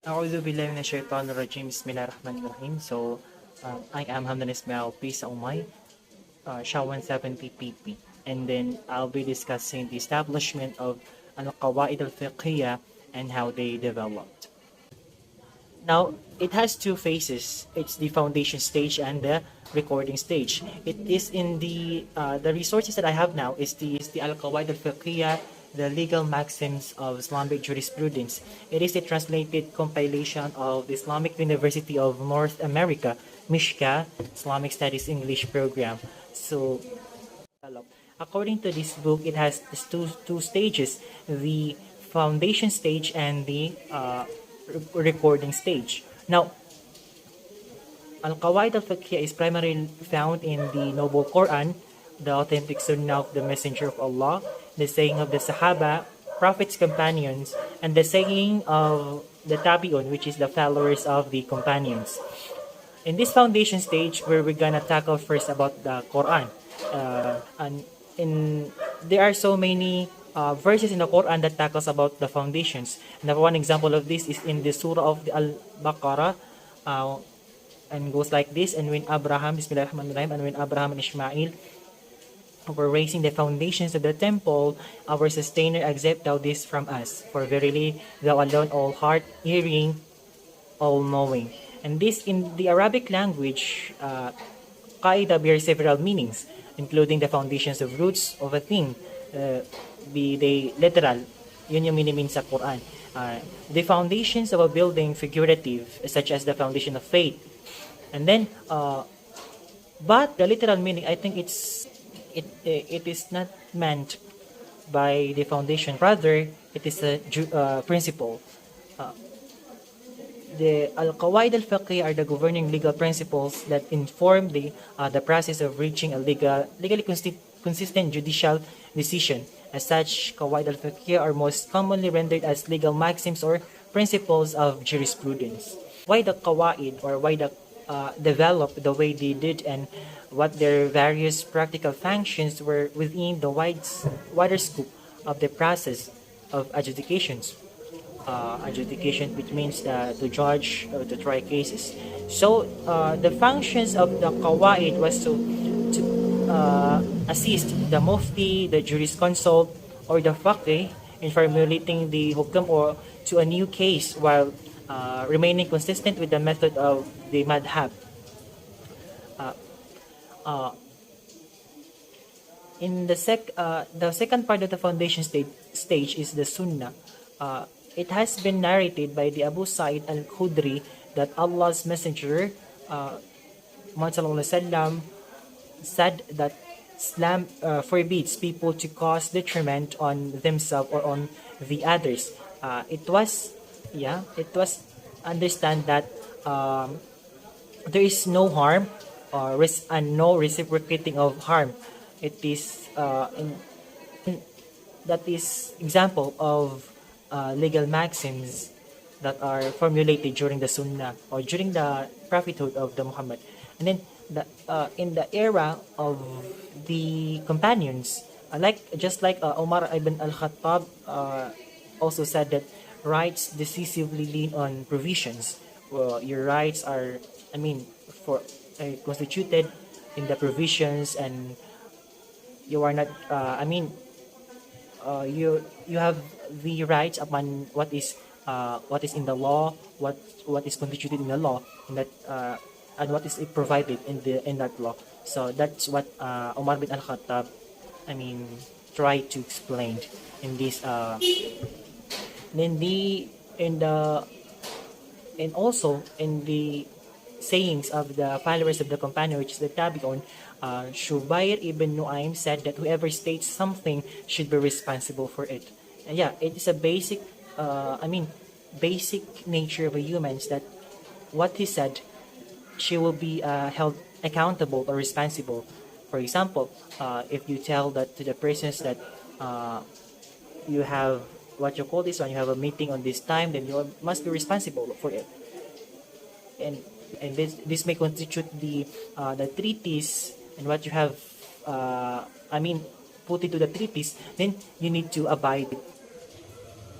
أعوذ بالله من الشيطان الرجيم بسم الله الرحمن الرحيم. I am Hamdan Ismail Pisa Umay, SHA 170 PP. And then I'll be discussing the establishment of Al-Qawaid al-Fiqhiyya and how they developed. Now, it has two phases. It's the foundation stage and the recording stage. It is in the resources that I have now is the Al-Qawaid al-Fiqhiyya, the legal maxims of Islamic jurisprudence. It is a translated compilation of the Islamic University of North America, Mishka, Islamic Studies English program. So, according to this book, it has two stages: the foundation stage and the recording stage. Now, Al-Qawaid al-Fiqhiyya is primarily found in the Noble Quran, the authentic Sunnah of the Messenger of Allah, the saying of the Sahaba, Prophet's companions, and the saying of the Tabi'un, which is the followers of the companions. In this foundation stage, where we're gonna tackle first about the Quran, and in there are so many verses in the Quran that tackles about the foundations. And one example of this is in the Surah of the Al-Baqarah, and goes like this: and when Abraham, Bismillahirrahmanirrahim, and when Abraham and Ishmael were raising the foundations of the temple, our sustainer, accept thou this from us, for verily thou alone all heart hearing, all knowing. And this in the Arabic language, qaida bears several meanings, including the foundations of roots of a thing, be they literal, yun yung meaning sa Quran. The foundations of a building figurative, such as the foundation of faith. And then, but the literal meaning, I think it is not meant by the foundation. Rather, it is a principle. The Al-Qawaid al-Fiqh are the governing legal principles that inform the process of reaching a legally consistent judicial decision. As such, Qawaid al-Fiqh are most commonly rendered as legal maxims or principles of jurisprudence. Why the Qawaid, or why the developed the way they did, and what their various practical functions were within the wider scope of the process of adjudications. Adjudication, which means to judge or to try cases. So the functions of the qawaid was to assist the mufti, the jurisconsult, or the faqih in formulating the hukam or to a new case, while remaining consistent with the method of the madhab. In the second part of the foundation stage is the sunnah. It has been narrated by the Abu Sa'id al-Khudri that Allah's Messenger, Muhammad sallallahu alaihi wasallam, said that Islam forbids people to cause detriment on themselves or on the others. It was understand that there is no harm or and no reciprocating of harm. It is that is example of legal maxims that are formulated during the Sunnah or during the prophethood of the Muhammad. And then in the era of the companions, just like Omar ibn al-Khattab also said that rights decisively lean on provisions. Well, your rights are, constituted in the provisions, and you are not. You have the rights upon what is in the law, what is constituted in the law, and that and what is provided in that law. So that's what Omar bin Al-Khattab, tried to explain in this. Then the in the and also in the sayings of the followers of the companion, which is the Tabi'un, Shubayr ibn Nu'aym said that whoever states something should be responsible for it. And yeah, it is a basic nature of a humans that what he said, she will be held accountable or responsible. For example, if you tell that to the persons that you have what you call this one, you have a meeting on this time, then you must be responsible for it. And this may constitute the treatise, and what you have put into the treatise, then you need to abide.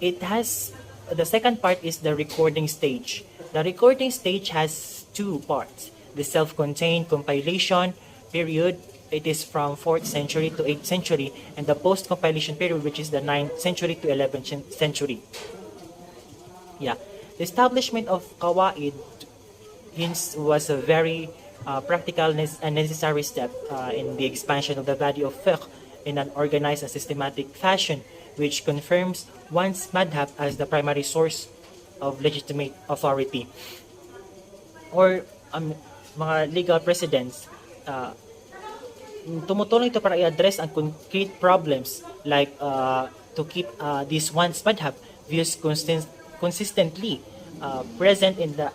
It has the second part is the recording stage. The recording stage has two parts. The self-contained compilation period, it is from 4th century to 8th century, and the post-compilation period, which is the 9th century to 11th century. Yeah. The establishment of Qawaid hence was a very practical and necessary step in the expansion of the value of fiqh in an organized and systematic fashion, which confirms one's madhab as the primary source of legitimate authority. Or mga legal precedents, tumutulong ito para i-address ang concrete problems like to keep this one's madhab views consistently present in the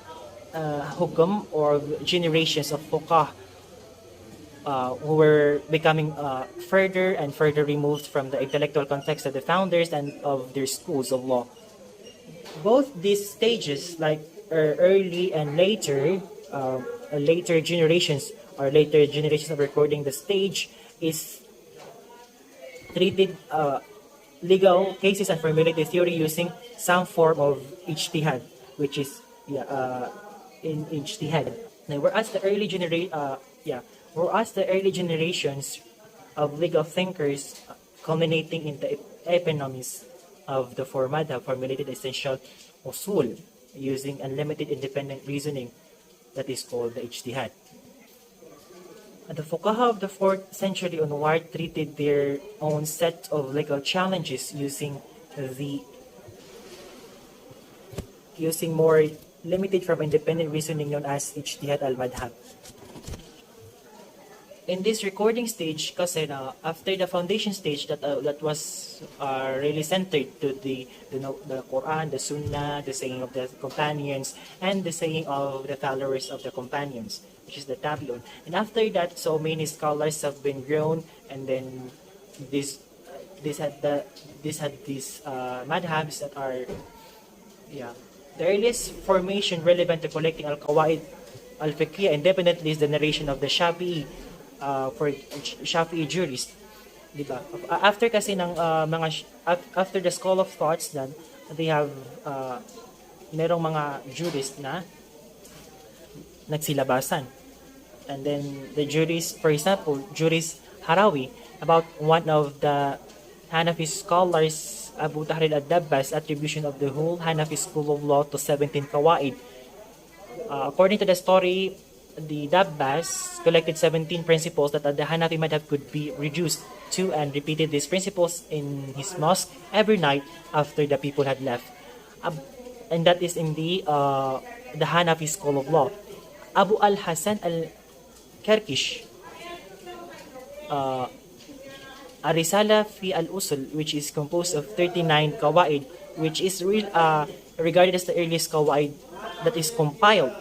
hukum or generations of fuqah who were becoming further and further removed from the intellectual context of the founders and of their schools of law. Both these stages, like early and later generations or later generations of recording the stage, is treated legal cases and formulated theory using some form of ijtihad, which is in ijtihad. Now, whereas the early generations of legal thinkers culminating in the epiphanies of the four madhab formulated essential usul using unlimited independent reasoning that is called the ijtihad. And the fuqaha of the 4th century onward treated their own set of legal challenges using more limited from independent reasoning known as ijtihad al-madhab. In this recording stage, kasi after the foundation stage that was really centered to the Quran, the Sunnah, the saying of the companions, and the saying of the followers of the companions, which is the Tabi'un. And after that, so many scholars have been grown, and then this had these madhabs that are the earliest formation relevant to collecting al-qawaid al-fiqhiyya independently is the narration of the Shafi'i for Shafi'i jurists, di ba? After kasi ng after the school of thoughts, then they have merong mga jurists na nagsilabasan. And then the jurist, for example, jurist Harawi, about one of the Hanafi scholars, Abu Tahrir al-Dabbas, attribution of the whole Hanafi school of law to 17 qawaid. According to the story, the Dabbas collected 17 principles that the Hanafi madhab could be reduced to, and repeated these principles in his mosque every night after the people had left. And that is in the Hanafi school of law. Abu al-Hasan al-Karkish, Arisala fi al-Usul, which is composed of 39 qawaid, which is regarded as the earliest qawaid that is compiled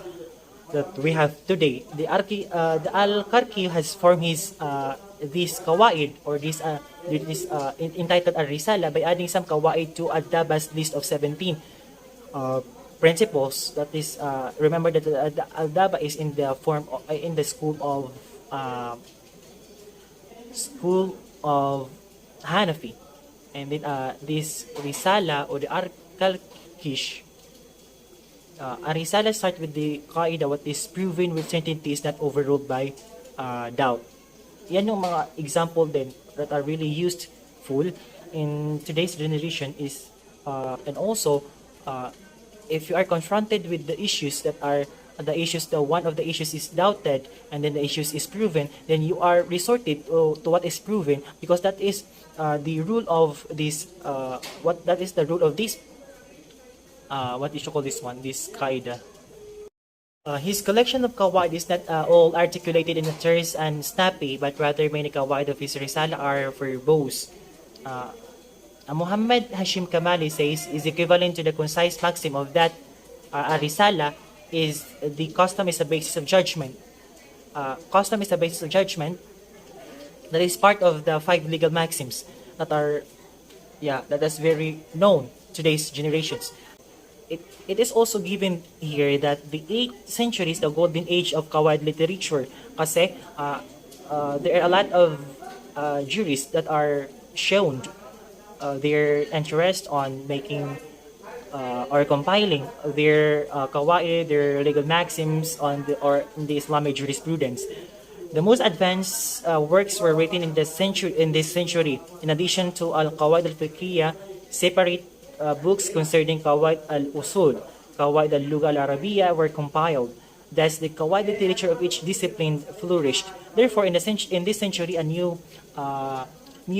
that we have today. The Al-Karki has formed his this qawaid or this entitled Ar-Risala by adding some qawaid to Ad-Dabbas list of 17 principles. That is, remember that Al-Dabba is in the form in the school of Hanafi, and then this Risala or the Al-Karkish. Risala start with the qaida, what is proven with certainty is not overruled by doubt. Yan yung mga example din that are really useful in today's generation is and also if you are confronted with the issues that are one of the issues is doubted and then the issues is proven, then you are resorted to what is proven, because that is the rule of this what you should call this one, this qaida. His collection of qawaid is not all articulated in a terse and snappy, but rather many qawaid of his risala are verbose. Muhammad Hashim Kamali says is equivalent to the concise maxim of that a risala is the custom is the basis of judgment. Custom is the basis of judgment. That is part of the 5 legal maxims that are that is very known today's generations. It is also given here that the 8th century is the golden age of qawaid literature, kasi there are a lot of jurists that are shown their interest on making or compiling their qawaid, their legal maxims on the or in the Islamic jurisprudence. The most advanced works were written in this century. In addition to Al-Qawaid al-Fiqhiyya, separate books concerning Qawaid al-Usul, Qawaid al-Lugha al-Arabiya were compiled. Thus, the Qawaid literature of each discipline flourished. Therefore, in this century, a new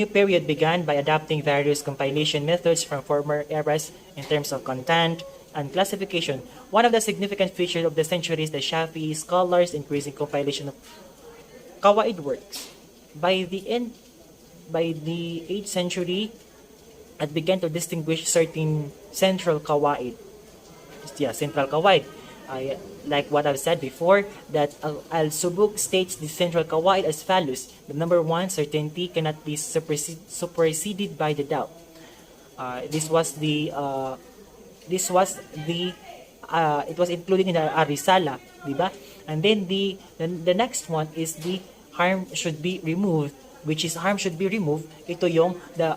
period began by adapting various compilation methods from former eras in terms of content and classification. One of the significant features of the century is the Shafi'i scholars increasing compilation of Qawaid works. By the end, by the 8th century, it began to distinguish certain central Qawaid. Yeah, central Qawaid. Like what I've said before, that Al-Subuk states the central Qawaid as follows. The number one, certainty cannot be superseded by the doubt. This was the it was included in the Arisala, di ba? And then the next one is the harm should be removed, which is harm should be removed. Ito yung the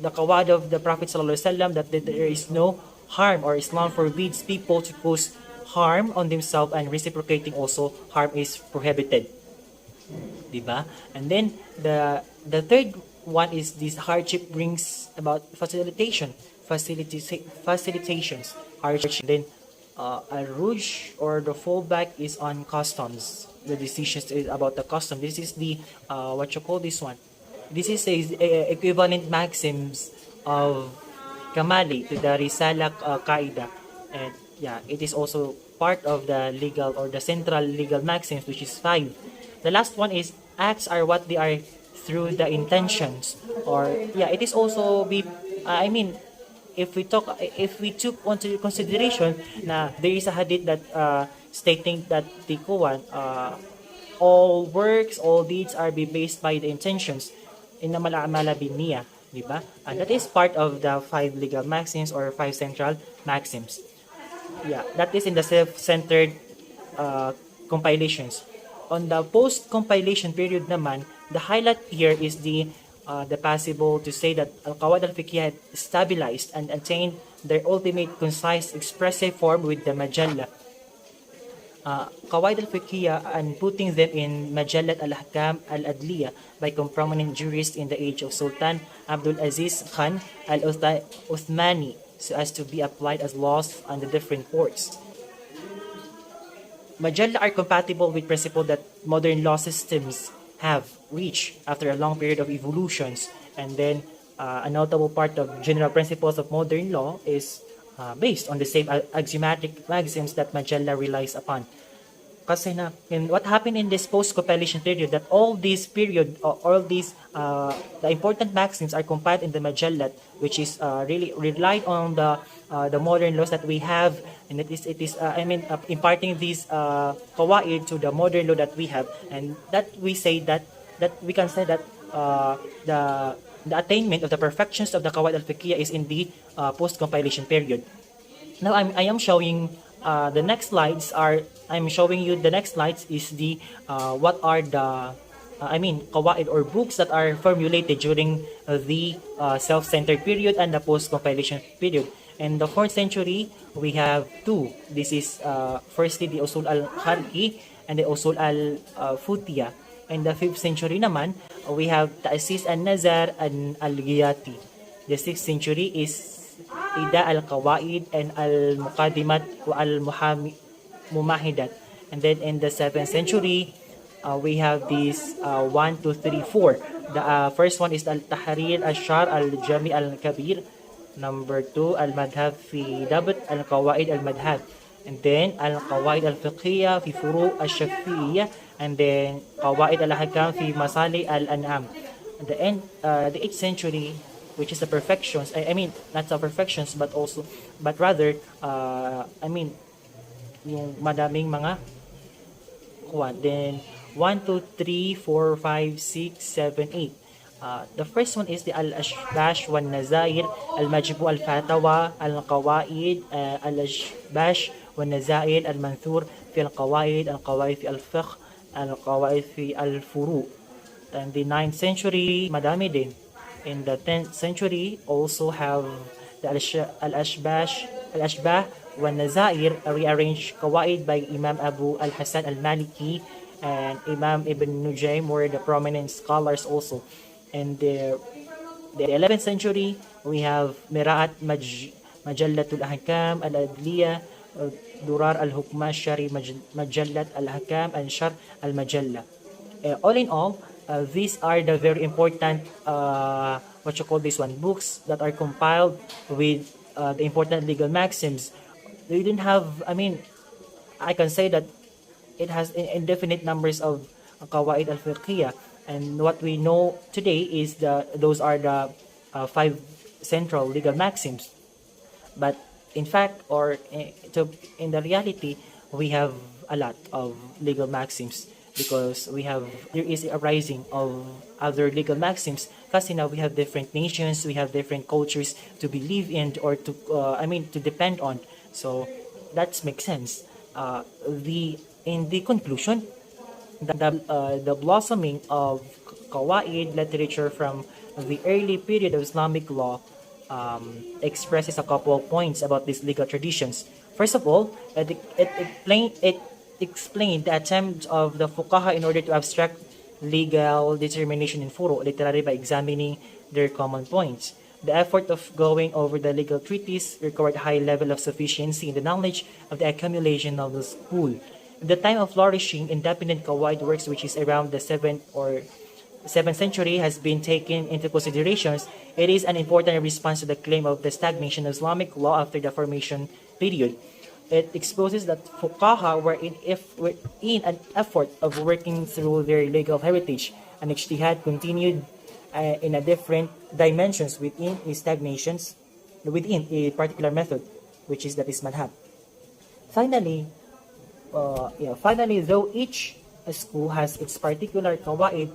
kawad of the Prophet sallallahu alaihi wasallam, that there is no harm, or Islam forbids people to cause harm on themselves, and reciprocating also harm is prohibited. Di ba? And then the third one is this hardship brings about facilitations, hardship. Then al-ruj, or the fallback, is on customs. The decisions is about the custom. This is the what you call this one. This is a equivalent maxims of Kamali to the Risala Qaida, and yeah, it is also part of the legal or the central legal maxims, which is 5. The last one is acts are what they are through the intentions, or yeah, it is also be I mean, if we took into consideration na there is a hadith that stating that the Quran, all works, all deeds are be based by the intentions, innamal a'mala binniyah, di ba? And that is part of the 5 legal maxims or 5 central maxims. Yeah, that is in the self-centered compilations. On the post-compilation period naman, the highlight here is the possible to say that Al-Qawaid al-Fiqhiyya had stabilized and attained their ultimate concise expressive form with the Majalla. Qawaid al-Fiqhiyya, and putting them in Majallat al-Ahkam al-Adliya by prominent jurists in the age of Sultan Abdul Aziz Khan al-Uthmani, so as to be applied as laws on the different courts. Majalla are compatible with principle that modern law systems have reached after a long period of evolutions, and then a notable part of general principles of modern law is based on the same axiomatic maxims that Majalla relies upon. Kasi na, what happened in this post-compilation period, that all these the important maxims are compiled in the Majallat, which is really relied on the modern laws that we have, and it is imparting these qawaid to the modern law that we have, and that we we can say that the attainment of the perfections of the Qawaid al-Fiqhiyya is in the post-compilation period. Now I am showing the next slides are I'm showing you the next slides is the what are the qawaid or books that are formulated during the self-centered period and the post-compilation period. In the 4th century, we have 2. This is firstly the Usul al-Khalqi and the Usul al-Futiyya. In the 5th century naman, we have Ta'sis al-Nazar and al-Ghiyati. The 6th century is Ida al-Qawaid and al-Muqaddimat wa al-Mumahidat. And then in the 7th century, we have these 1, 2, 3, 4. The first one is al-Tahrir al-Shar al-Jami al-Kabir. Number 2, al-Madhab fi Dabt al-Qawaid al-Madhab. And then al-Qawaid al-Fiqhiyya fi Furu' al-Shafi'iyya. And then Qawaid al-Hakam fi Masali al-An'am. The 8th century, which is the perfections, not the perfections, but rather, yung madaming mga kuwan. Then, 1, 2, 3, 4, 5, 6, 7, 8. The first one is the Al-Ashbash wa Nazair, Al-Majbu al-Fatawa, Al-Qawaid, Al-Ashbash wa Nazair, Al-Manthur fi Al-Qawaid, Al-Qawaid fi Al-Fiqh, Al-Qawaid fi Al-Furu. And the 9th century, madami din. In the 10th century, also have the Al-Ashbah والنظائر rearranged Qawaid by Imam Abu al-Hasan al-Maliki and Imam Ibn Nujaym were the prominent scholars also. And the 11th century, we have Miraat Majallatul Ahkam al-Adliya, Durar al-Hukma Shari Majallat al-Hakam and Shar al-Majalla. All in all, these are the very important what you call this one, books that are compiled with the important legal maxims. We didn't have, I mean, I can say that it has indefinite numbers of qawaid al-fiqhiyah, and what we know today is those are the five central legal maxims. But in fact, in the reality, we have a lot of legal maxims because there is a rising of other legal maxims kasi now we have different nations, we have different cultures to believe in or to to depend on. So that makes sense. In the conclusion, the blossoming of Qawaid literature from the early period of Islamic law expresses a couple of points about these legal traditions. First of all, it explained the attempt of the fuqaha in order to abstract legal determination in furu, literally by examining their common points. The effort of going over the legal treatise required a high level of sufficiency in the knowledge of the accumulation of the school. The time of flourishing independent qawaid works, which is around the 7th century, has been taken into considerations. It is an important response to the claim of the stagnation of Islamic law after the formation period. It exposes that fuqaha were in an effort of working through their legal heritage, and ijtihad continued in a different dimensions within a particular method, which is that is madhab. Finally, though each school has its particular qawaid,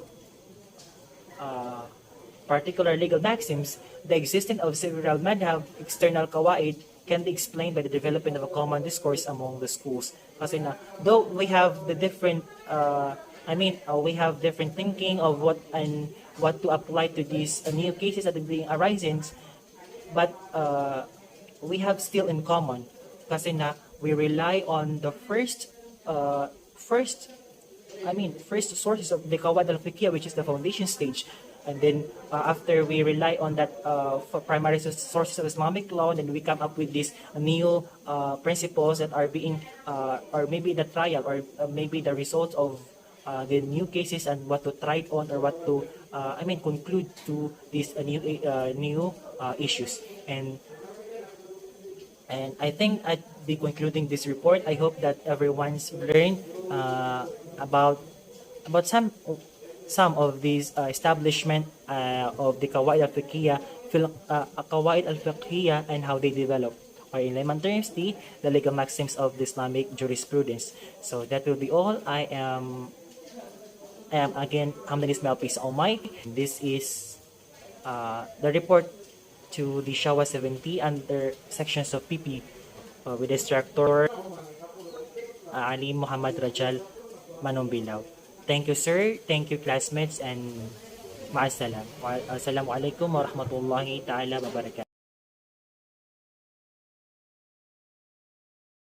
particular legal maxims, the existence of several madhab external qawaid can be explained by the development of a common discourse among the schools. Kasi na, though we have the different, we have different thinking of what to apply to these new cases that are being arising, but we have still in common. Kasi na, we rely on the first sources of the Qawaid al-Fiqhiyah, which is the foundation stage. And then after we rely on that for primary sources of Islamic law, then we come up with these new principles that are being, or maybe the trial, or maybe the result of the new cases and what to try on or what to, conclude to these new issues. And I think I'd be concluding this report. I hope that everyone's learned about some of these establishment of the Qawaid al-Fiqhiyah and how they develop, or in layman terms, the legal maxims of the Islamic jurisprudence. So that will be all. I am again Hamdan Ismail Peace Omay. This is the report to the Shawa 70 under sections of PP with instructor Ali Muhammad Rajal Manumbilaw. Thank you, sir. Thank you, classmates, and ma'asalam. Assalamualaikum warahmatullahi ta'ala wabarakatuh.